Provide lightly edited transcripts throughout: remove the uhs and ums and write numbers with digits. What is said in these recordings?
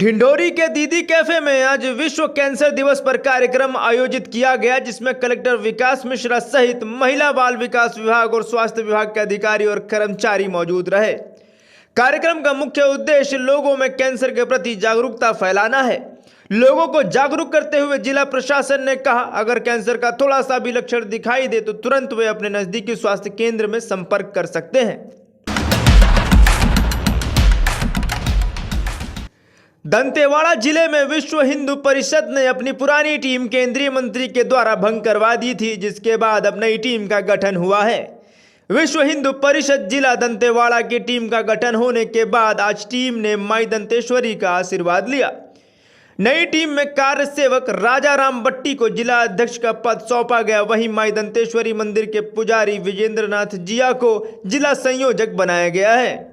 ढिंढोरी के दीदी कैफे में आज विश्व कैंसर दिवस पर कार्यक्रम आयोजित किया गया, जिसमें कलेक्टर विकास मिश्रा सहित महिला बाल विकास विभाग और स्वास्थ्य विभाग के अधिकारी और कर्मचारी मौजूद रहे। कार्यक्रम का मुख्य उद्देश्य लोगों में कैंसर के प्रति जागरूकता फैलाना है। लोगों को जागरूक करते हुए जिला प्रशासन ने कहा, अगर कैंसर का थोड़ा सा भी लक्षण दिखाई दे तो तुरंत वे अपने नजदीकी स्वास्थ्य केंद्र में संपर्क कर सकते हैं। दंतेवाड़ा जिले में विश्व हिंदू परिषद ने अपनी पुरानी टीम केंद्रीय मंत्री के द्वारा भंग करवा दी थी, जिसके बाद अब नई टीम का गठन हुआ है। विश्व हिंदू परिषद जिला दंतेवाड़ा की टीम का गठन होने के बाद आज टीम ने माई दंतेश्वरी का आशीर्वाद लिया। नई टीम में कार्य सेवक राजा राम बट्टी को जिला अध्यक्ष का पद सौंपा गया। वहीं माई दंतेश्वरी मंदिर के पुजारी विजेंद्र नाथ जिया को जिला संयोजक बनाया गया है।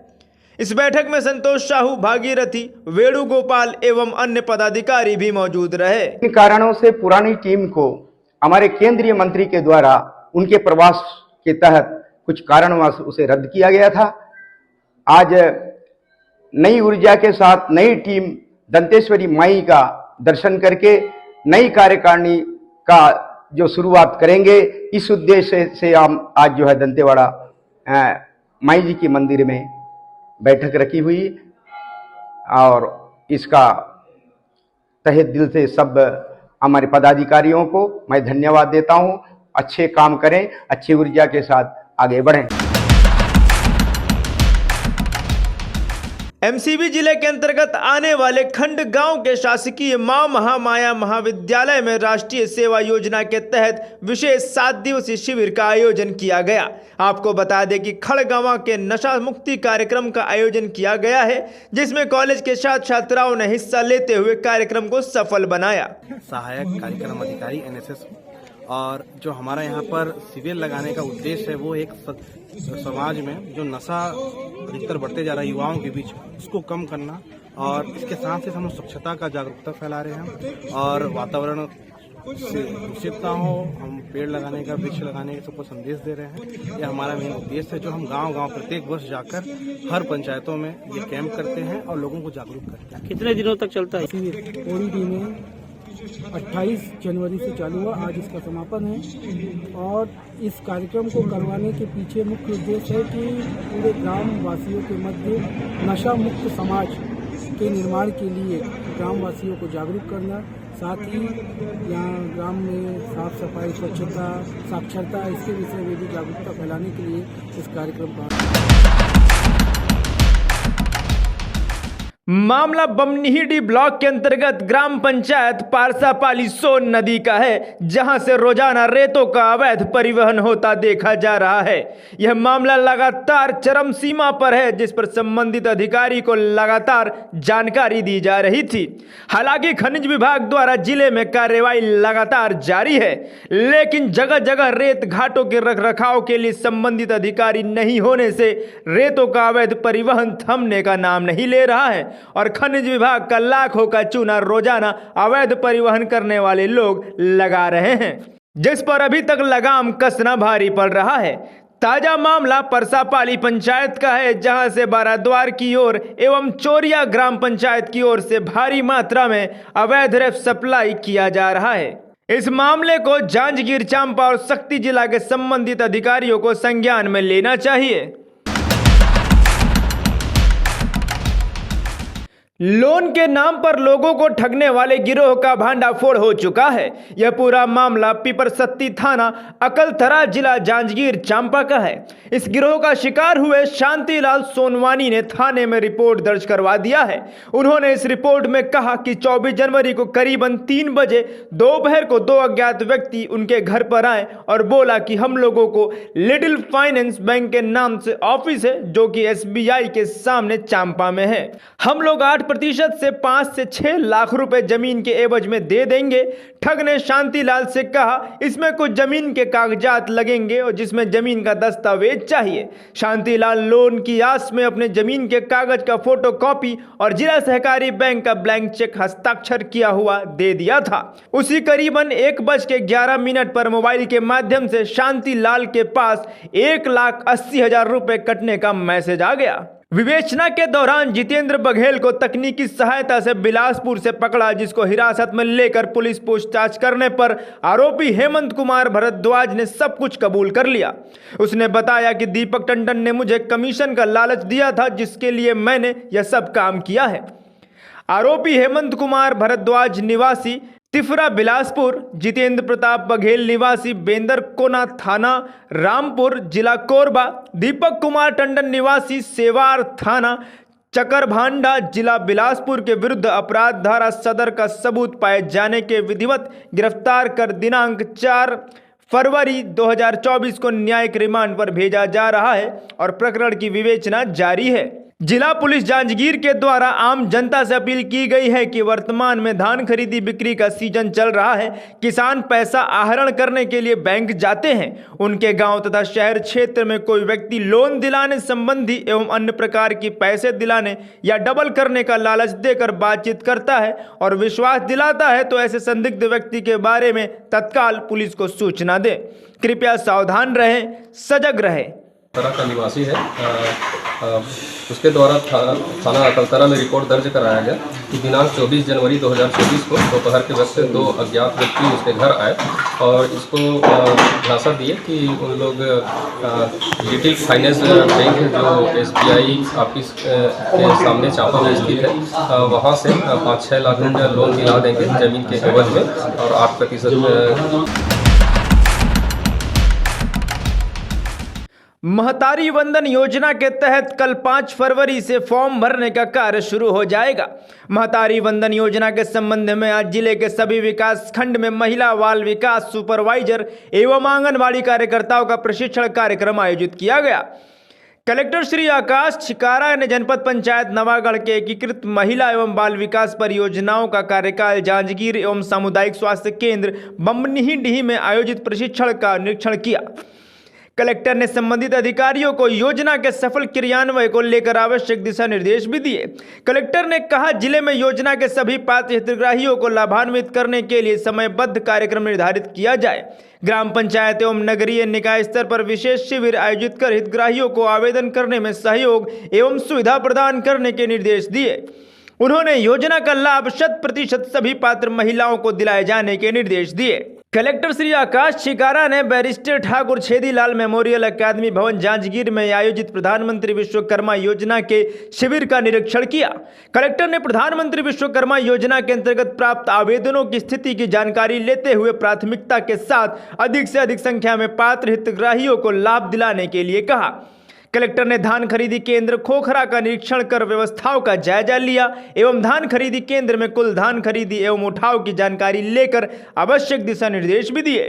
इस बैठक में संतोष साहू, भागीरथी, वेणुगोपाल एवं अन्य पदाधिकारी भी मौजूद रहे। इन कारणों से पुरानी टीम को हमारे केंद्रीय मंत्री के द्वारा उनके प्रवास के तहत कुछ कारणवश उसे रद्द किया गया था। आज नई ऊर्जा के साथ नई टीम दंतेश्वरी माई का दर्शन करके नई कार्यकारिणी का जो शुरुआत करेंगे, इस उद्देश्य से हम आज जो है दंतेवाड़ा माई जी के मंदिर में बैठक रखी हुई और इसका तहे दिल से सब हमारे पदाधिकारियों को मैं धन्यवाद देता हूं। अच्छे काम करें, अच्छी ऊर्जा के साथ आगे बढ़ें। एमसीबी जिले के अंतर्गत आने वाले खंड गांव के शासकीय मां महामाया महाविद्यालय में राष्ट्रीय सेवा योजना के तहत विशेष 7 दिवसीय शिविर का आयोजन किया गया। आपको बता दें कि खड़गवां के नशा मुक्ति कार्यक्रम का आयोजन किया गया है, जिसमें कॉलेज के छात्र छात्राओं ने हिस्सा लेते हुए कार्यक्रम को सफल बनाया। सहायक कार्यक्रम अधिकारी एनएसएस और जो हमारा यहाँ पर शिविर लगाने का उद्देश्य है वो एक समाज में जो नशा अधिकतर बढ़ते जा रहा है युवाओं के बीच, उसको कम करना और इसके साथ साथ हम स्वच्छता का जागरूकता फैला रहे हैं और वातावरण से दूषित ना हो, हम पेड़ लगाने का, वृक्ष लगाने का सबको संदेश दे रहे हैं। यह हमारा मेन उद्देश्य है, जो हम गांव-गांव प्रत्येक वर्ष जाकर हर पंचायतों में ये कैंप करते हैं और लोगों को जागरूक करते हैं। कितने दिनों तक चलता है शिविर? पूरी टीमें 28 जनवरी से चालू हुआ, आज इसका समापन है। और इस कार्यक्रम को करवाने के पीछे मुख्य उद्देश्य है कि पूरे ग्राम वासियों के मध्य नशा मुक्त समाज के निर्माण के लिए ग्राम वासियों को जागरूक करना, साथ ही यहाँ ग्राम में साफ सफाई, स्वच्छता, साक्षरता, इसके विषय में भी जागरूकता फैलाने के लिए इस कार्यक्रम का मामला बमनिहीडी ब्लॉक के अंतर्गत ग्राम पंचायत पारसापाली सोन नदी का है, जहां से रोजाना रेतों का अवैध परिवहन होता देखा जा रहा है। यह मामला लगातार चरम सीमा पर है, जिस पर संबंधित अधिकारी को लगातार जानकारी दी जा रही थी। हालांकि खनिज विभाग द्वारा जिले में कार्रवाई लगातार जारी है, लेकिन जगह जगह रेत घाटों के रखरखाव के लिए संबंधित अधिकारी नहीं होने से रेतों का अवैध परिवहन थमने का नाम नहीं ले रहा है और खनिज विभाग का लाखों का चूना रोजाना अवैध परिवहन करने वाले लोग लगा रहे हैं, जिस पर अभी तक लगाम कसना भारी पड़ रहा है। ताजा मामला परसापाली पंचायत का है, जहां से बाराद्वार की ओर एवं चोरिया ग्राम पंचायत की ओर से भारी मात्रा में अवैध रेत सप्लाई किया जा रहा है। इस मामले को जांजगीर चांपा और शक्ति जिला के संबंधित अधिकारियों को संज्ञान में लेना चाहिए। लोन के नाम पर लोगों को ठगने वाले गिरोह का भांडाफोड़ हो चुका है। यह पूरा मामला पिपरसत्ती थाना अकलथरा जिला जांजगीर चांपा का है। इस गिरोह का शिकार हुए शांतिलाल सोनवानी ने थाने में रिपोर्ट दर्ज करवा दिया है। उन्होंने इस रिपोर्ट में कहा कि 24 जनवरी को करीबन 3 बजे दोपहर को 2 अज्ञात व्यक्ति उनके घर पर आए और बोला कि हम लोगों को लिटिल फाइनेंस बैंक के नाम से ऑफिस है, जो कि SBI के सामने चांपा में है। हम लोग 8% से 5 से 6 लाख रुपए जमीन के एवज में दे देंगे। ठग ने शांतिलाल से कहा इसमें कुछ जमीन के कागजात लगेंगे और जिसमें जमीन का दस्तावेज चाहिए। शांतिलाल लोन की आस में अपने जमीन के कागज का फोटोकॉपी और जिला सहकारी बैंक का ब्लैंक चेक हस्ताक्षर किया हुआ दे दिया था। उसी करीबन 1:11 पर मोबाइल के माध्यम से शांतिलाल के पास 1,80,000 रुपए कटने का मैसेज आ गया। विवेचना के दौरान जितेंद्र बघेल को तकनीकी सहायता से बिलासपुर से पकड़ा, जिसको हिरासत में लेकर पुलिस पूछताछ करने पर आरोपी हेमंत कुमार भारद्वाज ने सब कुछ कबूल कर लिया। उसने बताया कि दीपक टंडन ने मुझे कमीशन का लालच दिया था, जिसके लिए मैंने यह सब काम किया है। आरोपी हेमंत कुमार भारद्वाज निवासी तिफरा बिलासपुर, जितेंद्र प्रताप बघेल निवासी बेंदरकोना थाना रामपुर जिला कोरबा, दीपक कुमार टंडन निवासी सेवार थाना चकरभांडा जिला बिलासपुर के विरुद्ध अपराध धारा सदर का सबूत पाए जाने के विधिवत गिरफ्तार कर दिनांक 4 फरवरी 2024 को न्यायिक रिमांड पर भेजा जा रहा है और प्रकरण की विवेचना जारी है। जिला पुलिस जांजगीर के द्वारा आम जनता से अपील की गई है कि वर्तमान में धान खरीदी बिक्री का सीजन चल रहा है। किसान पैसा आहरण करने के लिए बैंक जाते हैं। उनके गांव तथा शहर क्षेत्र में कोई व्यक्ति लोन दिलाने संबंधी एवं अन्य प्रकार की पैसे दिलाने या डबल करने का लालच देकर बातचीत करता है और विश्वास दिलाता है, तो ऐसे संदिग्ध व्यक्ति के बारे में तत्काल पुलिस को सूचना दें। कृपया सावधान रहें, सजग रहें। तरह का निवासी है। उसके द्वारा थाना अकलतरा में रिपोर्ट दर्ज कराया गया कि दिनांक 24 जनवरी 2024 को दोपहर के वक्त 2 अज्ञात व्यक्ति उसके घर आए और इसको झांसा दिए कि उन लोग लिटिल फाइनेंस बैंक जो SBI ऑफिस के सामने चापा में स्थित है, वहाँ से 5-6 लाख रुपया लोन दिला देंगे जमीन के एवज में और 8% महतारी वंदन योजना के तहत कल 5 फरवरी से फॉर्म भरने का कार्य शुरू हो जाएगा। महतारी वंदन योजना के संबंध में आज जिले के सभी विकास खंड में महिला बाल विकास सुपरवाइजर एवं आंगनबाड़ी कार्यकर्ताओं का प्रशिक्षण कार्यक्रम आयोजित किया गया। कलेक्टर श्री आकाश छिकारा ने जनपद पंचायत नवागढ़ के एकीकृत महिला एवं बाल विकास परियोजनाओं का कार्यकाल जांजगीर एवं सामुदायिक स्वास्थ्य केंद्र बमनीडीह में आयोजित प्रशिक्षण का निरीक्षण किया। कलेक्टर ने संबंधित अधिकारियों को योजना के सफल क्रियान्वयन को लेकर आवश्यक दिशा निर्देश भी दिए। कलेक्टर ने कहा, जिले में योजना के सभी पात्र हितग्राहियों को लाभान्वित करने के लिए समयबद्ध कार्यक्रम निर्धारित किया जाए। ग्राम पंचायत एवं नगरीय निकाय स्तर पर विशेष शिविर आयोजित कर हितग्राहियों को आवेदन करने में सहयोग एवं सुविधा प्रदान करने के निर्देश दिए। उन्होंने योजना का लाभ 100% सभी पात्र महिलाओं को दिलाए जाने के निर्देश दिए। कलेक्टर श्री आकाश छिकारा ने बैरिस्टर ठाकुर छेदीलाल मेमोरियल अकादमी भवन जांजगीर में आयोजित प्रधानमंत्री विश्वकर्मा योजना के शिविर का निरीक्षण किया। कलेक्टर ने प्रधानमंत्री विश्वकर्मा योजना के अंतर्गत प्राप्त आवेदनों की स्थिति की जानकारी लेते हुए प्राथमिकता के साथ अधिक से अधिक संख्या में पात्र हितग्राहियों को लाभ दिलाने के लिए कहा। कलेक्टर ने धान खरीदी केंद्र खोखरा का निरीक्षण कर व्यवस्थाओं का जायजा लिया एवं धान खरीदी केंद्र में कुल धान खरीदी एवं उठाव की जानकारी लेकर आवश्यक दिशा निर्देश भी दिए।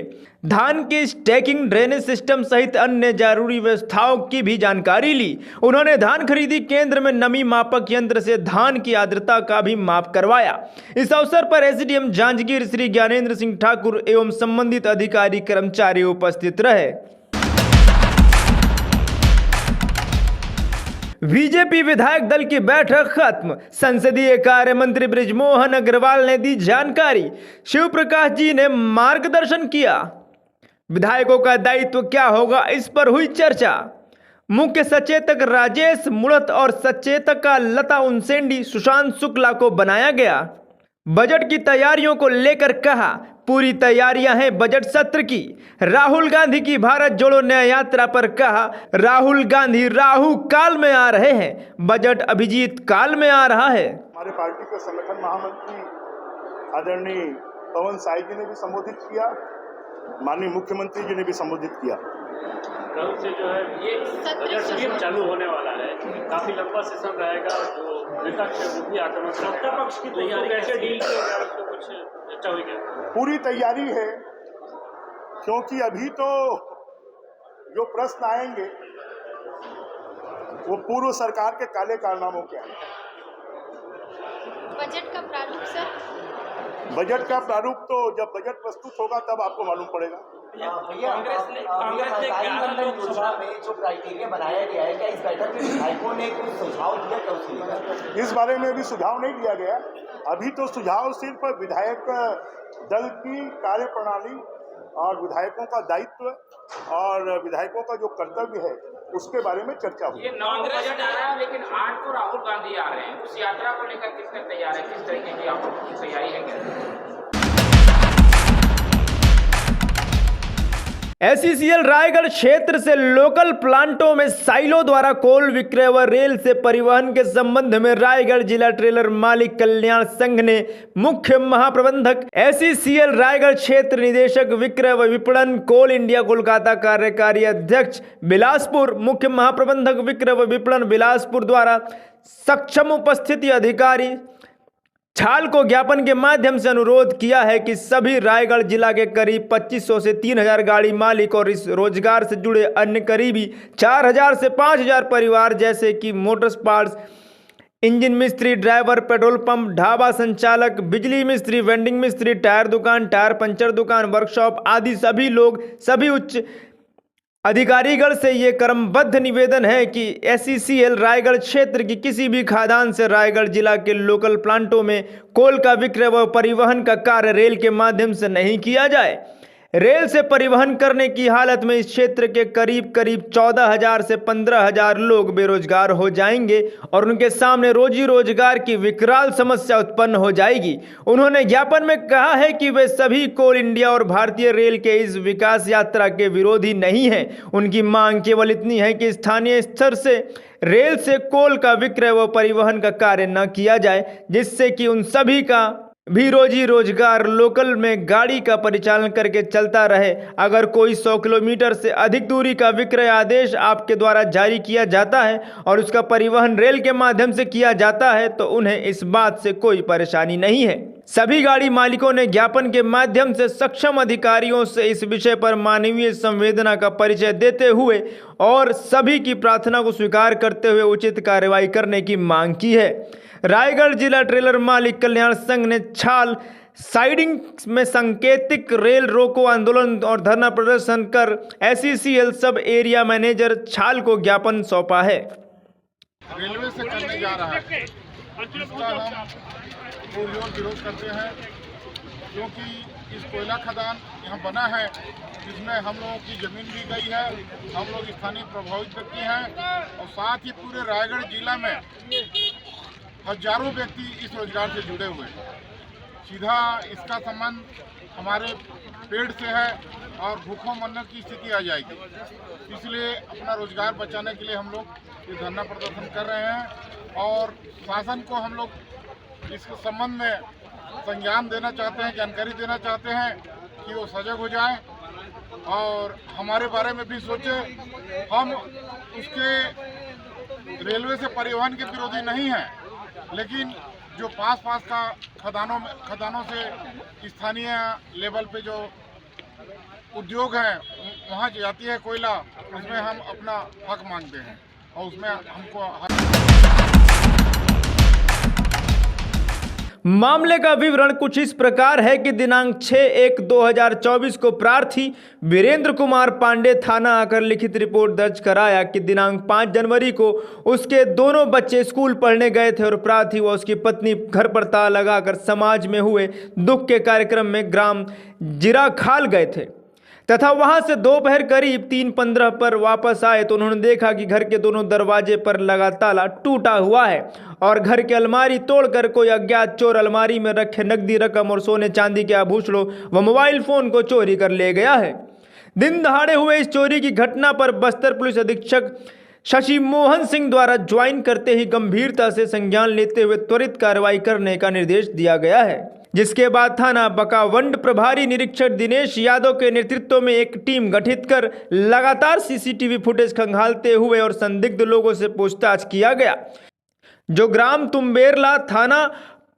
धान के स्टैकिंग, ड्रेनेज सिस्टम सहित अन्य जरूरी व्यवस्थाओं की भी जानकारी ली। उन्होंने धान खरीदी केंद्र में नमी मापक यंत्र से धान की आर्द्रता का भी माप करवाया। इस अवसर पर एसडीएम जांजगीर श्री ज्ञानेंद्र सिंह ठाकुर एवं संबंधित अधिकारी कर्मचारी उपस्थित रहे। बीजेपी विधायक दल की बैठक खत्म। संसदीय कार्य मंत्री बृजमोहन अग्रवाल ने दी जानकारी। शिव प्रकाश जी ने मार्गदर्शन किया। विधायकों का दायित्व क्या होगा, इस पर हुई चर्चा। मुख्य सचेतक राजेश मुड़त और सचेतका लता उनसेंडी सुशांत शुक्ला को बनाया गया। बजट की तैयारियों को लेकर कहा, पूरी तैयारियां हैं बजट सत्र की। राहुल गांधी की भारत जोड़ो न्याय यात्रा पर कहा, राहुल गांधी राहु काल में आ रहे हैं, बजट अभिजीत काल में आ रहा है। हमारे पार्टी के संगठन महामंत्री आदरणीय पवन साय जी ने भी संबोधित किया, माननीय मुख्यमंत्री जी ने भी संबोधित किया। कल से जो है ये बजट सत्र चालू होने वाला है, काफी लंबा सेशन रहेगा। जो विपक्ष है वो भी आक्रमण, सत्ता पक्ष की तैयारी कैसे डील किया, उसको कुछ चर्चा हुई क्या? पूरी तैयारी है, क्योंकि अभी तो जो प्रश्न आएंगे वो पूर्व सरकार के काले कारनामों के आएंगे। बजट का प्रारूप सर? बजट का प्रारूप तो जब बजट प्रस्तुत होगा तब आपको मालूम पड़ेगा। कांग्रेस ने 11 लोकसभा में जो क्राइटेरिया बनाया गया है, क्या इस बैठक में विधायकों ने कुछ सुझाव दिया क्या उसके लिए? इस बारे में भी सुझाव नहीं दिया गया। अभी तो सुझाव सिर्फ विधायक दल की कार्यप्रणाली और विधायकों का दायित्व और विधायकों का जो कर्तव्य है उसके बारे में चर्चा हुई। ये 9 बजट आ रहा है, लेकिन 8 को राहुल गांधी आ रहे हैं। उस यात्रा को लेकर कितने तैयार है, किस तरीके की आपकी तैयारी है क्या? एसईसीएल रायगढ़ क्षेत्र से लोकल प्लांटों में साइलो द्वारा कोल विक्रय व रेल से परिवहन के संबंध में रायगढ़ जिला ट्रेलर मालिक कल्याण संघ ने मुख्य महाप्रबंधक एसईसीएल रायगढ़ क्षेत्र निदेशक विक्रय व विपणन कोल इंडिया कोलकाता कार्यकारी अध्यक्ष बिलासपुर मुख्य महाप्रबंधक विक्रय व विपणन बिलासपुर द्वारा सक्षम उपस्थिति अधिकारी छाल को ज्ञापन के माध्यम से अनुरोध किया है कि सभी रायगढ़ जिला के करीब 2500 से 3000 गाड़ी मालिक और इस रोजगार से जुड़े अन्य करीबी 4000 से 5000 परिवार जैसे कि मोटर्स पार्ट्स, इंजन मिस्त्री, ड्राइवर, पेट्रोल पंप, ढाबा संचालक, बिजली मिस्त्री, वेंडिंग मिस्त्री, टायर दुकान, टायर पंचर दुकान, वर्कशॉप आदि सभी लोग सभी उच्च अधिकारीगण से ये क्रमबद्ध निवेदन है कि एसईसीएल रायगढ़ क्षेत्र की किसी भी खादान से रायगढ़ जिला के लोकल प्लांटों में कोल का विक्रय व परिवहन का कार्य रेल के माध्यम से नहीं किया जाए। रेल से परिवहन करने की हालत में इस क्षेत्र के करीब 14,000 से 15,000 लोग बेरोजगार हो जाएंगे और उनके सामने रोजी रोजगार की विकराल समस्या उत्पन्न हो जाएगी। उन्होंने ज्ञापन में कहा है कि वे सभी कोल इंडिया और भारतीय रेल के इस विकास यात्रा के विरोधी नहीं हैं। उनकी मांग केवल इतनी है कि स्थानीय स्तर से रेल से कोल का विक्रय व परिवहन का कार्य न किया जाए, जिससे कि उन सभी का भी रोजी रोजगार लोकल में गाड़ी का परिचालन करके चलता रहे। अगर कोई 100 किलोमीटर से अधिक दूरी का विक्रय आदेश आपके द्वारा जारी किया जाता है और उसका परिवहन रेल के माध्यम से किया जाता है तो उन्हें इस बात से कोई परेशानी नहीं है। सभी गाड़ी मालिकों ने ज्ञापन के माध्यम से सक्षम अधिकारियों से इस विषय पर मानवीय संवेदना का परिचय देते हुए और सभी की प्रार्थना को स्वीकार करते हुए उचित कार्रवाई करने की मांग की है। रायगढ़ जिला ट्रेलर मालिक कल्याण संघ ने छाल साइडिंग में सांकेतिक रेल रोको आंदोलन और धरना प्रदर्शन कर एसईसीएल सब एरिया मैनेजर छाल को ज्ञापन सौंपा है। रेलवे से करने जा रहा है, इसका हम पुरजोर विरोध करते हैं, क्योंकि इस कोयला खदान यहाँ बना है जिसमें हम लोगों की ज़मीन भी गई है, हम लोग स्थानीय प्रभावित व्यक्ति हैं और साथ ही पूरे रायगढ़ जिला में हजारों व्यक्ति इस रोजगार से जुड़े हुए हैं। सीधा इसका संबंध हमारे पेड़ से है और भूखों मरने की स्थिति आ जाएगी। इसलिए अपना रोजगार बचाने के लिए हम लोग ये धरना प्रदर्शन कर रहे हैं और शासन को हम लोग इस संबंध में संज्ञान देना चाहते हैं, जानकारी देना चाहते हैं कि वो सजग हो जाए और हमारे बारे में भी सोचे। हम उसके रेलवे से परिवहन के विरोधी नहीं हैं, लेकिन जो पास का खदानों से स्थानीय लेवल पे जो उद्योग हैं वहाँ जाती है कोयला, उसमें हम अपना हक मांगते हैं और उसमें हमको मामले का विवरण कुछ इस प्रकार है कि दिनांक 6/1/2024 को प्रार्थी वीरेंद्र कुमार पांडे थाना आकर लिखित रिपोर्ट दर्ज कराया कि दिनांक 5 जनवरी को उसके दोनों बच्चे स्कूल पढ़ने गए थे और प्रार्थी व उसकी पत्नी घर पर ताला लगाकर समाज में हुए दुख के कार्यक्रम में ग्राम जिराखाल गए थे तथा वहां से दोपहर करीब 3:15 पर वापस आए तो उन्होंने देखा कि घर के दोनों दरवाजे पर लगा ताला टूटा हुआ है और घर की अलमारी तोड़कर कोई अज्ञात चोर अलमारी में रखे नकदी रकम और सोने चांदी के आभूषणों व मोबाइल फोन को चोरी कर ले गया है। दिन दहाड़े हुए इस चोरी की घटना पर बस्तर पुलिस अधीक्षक शशि मोहन सिंह द्वारा ज्वाइन करते ही गंभीरता से संज्ञान लेते हुए त्वरित कार्रवाई करने का निर्देश दिया गया है, जिसके बाद थाना बकावंड प्रभारी निरीक्षक दिनेश यादव के नेतृत्व में एक टीम गठित कर लगातार सीसीटीवी फुटेज खंगालते हुए और संदिग्ध लोगों से पूछताछ किया गया, जो ग्राम तुम्बेरला थाना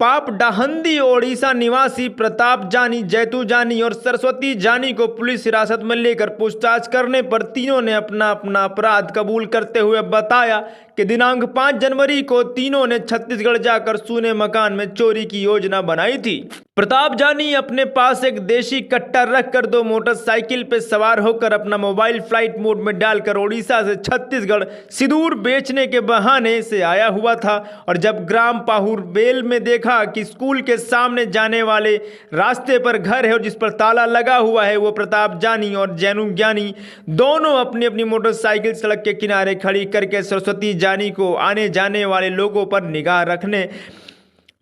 पाप डाहंदी ओडिशा निवासी प्रताप जानी, जैतू जानी और सरस्वती जानी को पुलिस हिरासत में लेकर पूछताछ करने पर तीनों ने अपना अपराध कबूल करते हुए बताया कि दिनांक 5 जनवरी को तीनों ने छत्तीसगढ़ जाकर सूने मकान में चोरी की योजना बनाई थी। प्रताप जानी अपने पास एक देशी कट्टा रखकर 2 मोटरसाइकिल पे सवार होकर अपना मोबाइल फ्लाइट मोड में डालकर ओडिशा से छत्तीसगढ़ सिंदूर बेचने के बहाने से आया हुआ था और जब ग्राम पाहुरबेल में देखा कि स्कूल के सामने जाने वाले रास्ते पर घर है और जिस पर ताला लगा हुआ है, वो प्रताप जानी और जैनू ज्ञानी दोनों अपनी अपनी मोटरसाइकिल सड़क के किनारे खड़ी करके सरस्वती जानी को आने जाने वाले लोगों पर निगाह रखने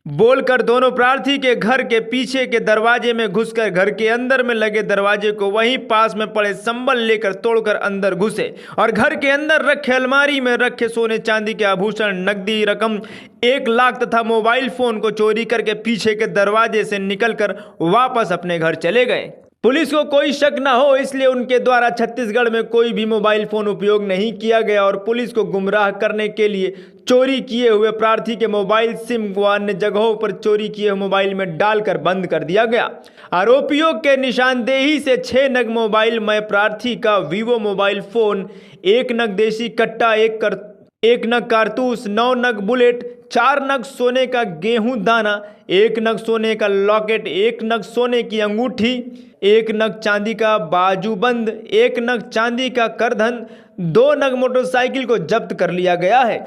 बोलकर दोनों प्रार्थी के घर के पीछे के दरवाजे में घुसकर घर के अंदर में लगे दरवाजे को वहीं पास में पड़े संबल लेकर तोड़कर अंदर घुसे और घर के अंदर रखे अलमारी में रखे सोने चांदी के आभूषण, नकदी रकम 1 लाख तथा मोबाइल फोन को चोरी करके पीछे के दरवाजे से निकलकर वापस अपने घर चले गए। पुलिस को कोई शक न हो इसलिए उनके द्वारा छत्तीसगढ़ में कोई भी मोबाइल फोन उपयोग नहीं किया गया और पुलिस को गुमराह करने के लिए चोरी किए हुए प्रार्थी के मोबाइल सिम व अन्य जगहों पर चोरी किए हुए मोबाइल में डालकर बंद कर दिया गया। आरोपियों के निशानदेही से 6 नग मोबाइल में प्रार्थी का वीवो मोबाइल फोन, 1 नग देशी कट्टा, 1 नग कारतूस, 9 नग बुलेट, 4 नग सोने का गेहूं दाना, 1 नग सोने का लॉकेट, 1 नग सोने की अंगूठी, 1 नग चांदी का बाजूबंद, 1 नग चांदी का करधन, 2 नग मोटरसाइकिल को जब्त कर लिया गया है।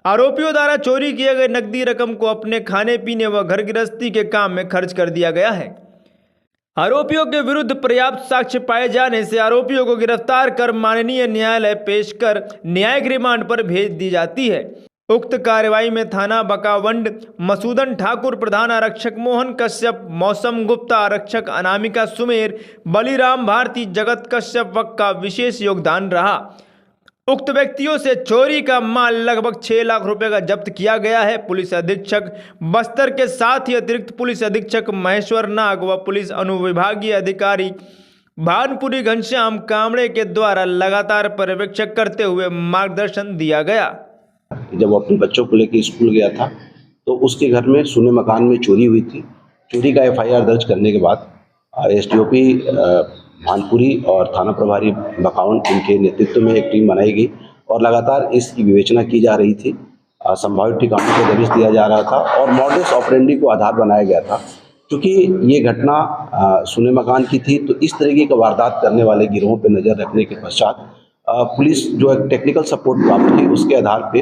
आरोपियों द्वारा चोरी किए गए नकदी रकम को अपने खाने पीने व घर गृहस्थी के काम में खर्च कर दिया गया है। आरोपियों के विरुद्ध पर्याप्त साक्ष्य पाए जाने से आरोपियों को गिरफ्तार कर माननीय न्यायालय पेश कर न्यायिक रिमांड पर भेज दी जाती है। उक्त कार्रवाई में थाना बकावंड मसूदन ठाकुर, प्रधान आरक्षक मोहन कश्यप, मौसम गुप्ता, आरक्षक अनामिका सुमेर, बलिराम भारती, जगत कश्यप का विशेष योगदान रहा। उक्त व्यक्तियों से चोरी का माल लगभग 6 लाख रुपए का जब्त किया गया है। पुलिस अधीक्षक बस्तर के साथ ही अतिरिक्त पुलिस अधीक्षक महेश्वर नाग व पुलिस अनुविभागीय अधिकारी भानपुरी घनश्याम कामड़े के द्वारा लगातार पर्यवेक्षण करते हुए मार्गदर्शन दिया गया। जब वो अपने बच्चों को लेकर स्कूल गया था तो उसके घर में सूने मकान में चोरी हुई थी। चोरी का FIR दर्ज करने के बाद SDOP भानपुरी और थाना प्रभारी बकावन इनके नेतृत्व में एक टीम बनाई गई और लगातार इसकी विवेचना की जा रही थी। संभावित ठिकानों को दबिश दिया जा रहा था और मॉडस ऑपरेंडी को आधार बनाया गया था। क्योंकि ये घटना सूने मकान की थी तो इस तरीके का वारदात करने वाले गिरोहों पर नज़र रखने के पश्चात पुलिस जो एक टेक्निकल सपोर्ट प्राप्त हुई उसके आधार पे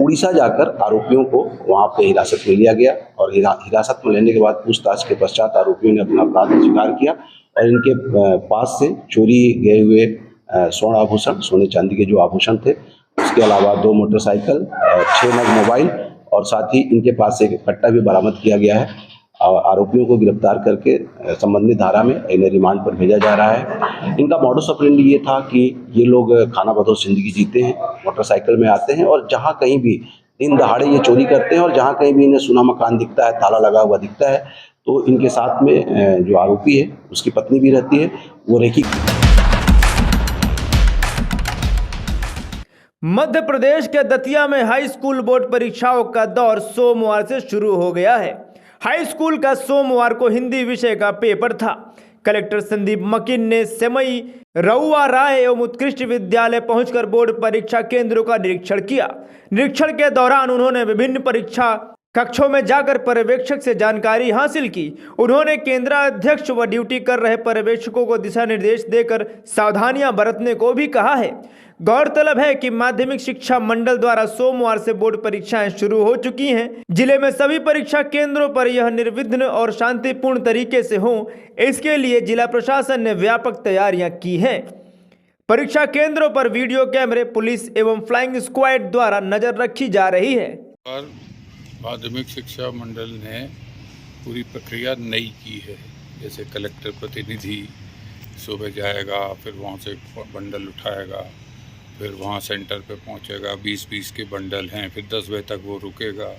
उड़ीसा जाकर आरोपियों को वहां पे हिरासत में लिया गया और हिरासत में लेने के बाद पूछताछ के पश्चात आरोपियों ने अपना अपराध स्वीकार किया और इनके पास से चोरी गए हुए स्वर्ण आभूषण, सोने चांदी के जो आभूषण थे, उसके अलावा 2 मोटरसाइकिल, 6 नग मोबाइल और साथ ही इनके पास से एक कट्टा भी बरामद किया गया है। आरोपियों को गिरफ्तार करके संबंधित धारा में इन्हें रिमांड पर भेजा जा रहा है। इनका मॉडस ऑपरेंडी ये था कि ये लोग खाना बदोश जिंदगी जीते हैं, मोटरसाइकिल में आते हैं और जहां कहीं भी दिन दहाड़े ये चोरी करते हैं और जहां कहीं भी इन्हें सुना मकान दिखता है, ताला लगा हुआ दिखता है तो इनके साथ में जो आरोपी है उसकी पत्नी भी रहती है, वो रेखी। मध्य प्रदेश के दतिया में हाई स्कूल बोर्ड परीक्षाओं का दौर सोमवार से शुरू हो गया है। हाई स्कूल का सोमवार को हिंदी विषय का पेपर था। कलेक्टर संदीप मकिन ने सेमई, रउआ राय एवं उत्कृष्ट विद्यालय पहुंचकर बोर्ड परीक्षा केंद्रों का निरीक्षण किया। निरीक्षण के दौरान उन्होंने विभिन्न परीक्षा कक्षों में जाकर पर्यवेक्षक से जानकारी हासिल की। उन्होंने केंद्राध्यक्ष व ड्यूटी कर रहे पर्यवेक्षकों को दिशा निर्देश देकर सावधानियां बरतने को भी कहा है। गौरतलब है कि माध्यमिक शिक्षा मंडल द्वारा सोमवार से बोर्ड परीक्षाएं शुरू हो चुकी हैं। जिले में सभी परीक्षा केंद्रों पर यह निर्विघ्न और शांतिपूर्ण तरीके से हो, इसके लिए जिला प्रशासन ने व्यापक तैयारियां की हैं। परीक्षा केंद्रों पर वीडियो कैमरे, पुलिस एवं फ्लाइंग स्क्वाड द्वारा नजर रखी जा रही है। माध्यमिक शिक्षा मंडल ने पूरी प्रक्रिया नई की है। जैसे कलेक्टर प्रतिनिधि सुबह जाएगा, फिर वहाँ से बंडल उठाएगा, फिर वहाँ सेंटर पे पहुँचेगा, 20-20 के बंडल हैं, फिर 10 बजे तक वो रुकेगा।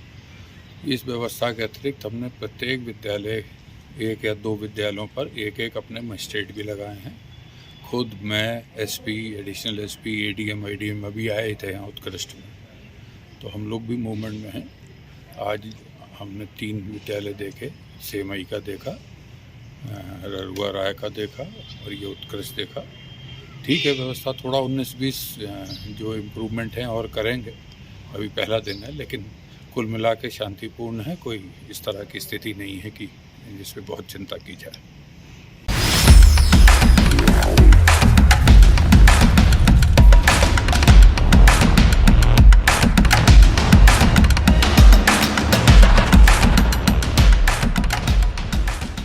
इस व्यवस्था के अतिरिक्त हमने प्रत्येक विद्यालय, 1 या 2 विद्यालयों पर एक अपने मजिस्ट्रेट भी लगाए हैं। खुद मैं SP, एडिशनल SP, ADM अभी आए थे यहाँ उत्कृष्ट में, तो हम लोग भी मूवमेंट में हैं। आज हमने 3 विद्यालय देखे, सेमई का देखा, रउआ राय का देखा और ये उत्कृष्ट देखा। ठीक है, व्यवस्था थोड़ा 19-20 जो इम्प्रूवमेंट हैं और करेंगे, अभी पहला दिन है, लेकिन कुल मिला के शांतिपूर्ण है। कोई इस तरह की स्थिति नहीं है कि जिसपे बहुत चिंता की जाए।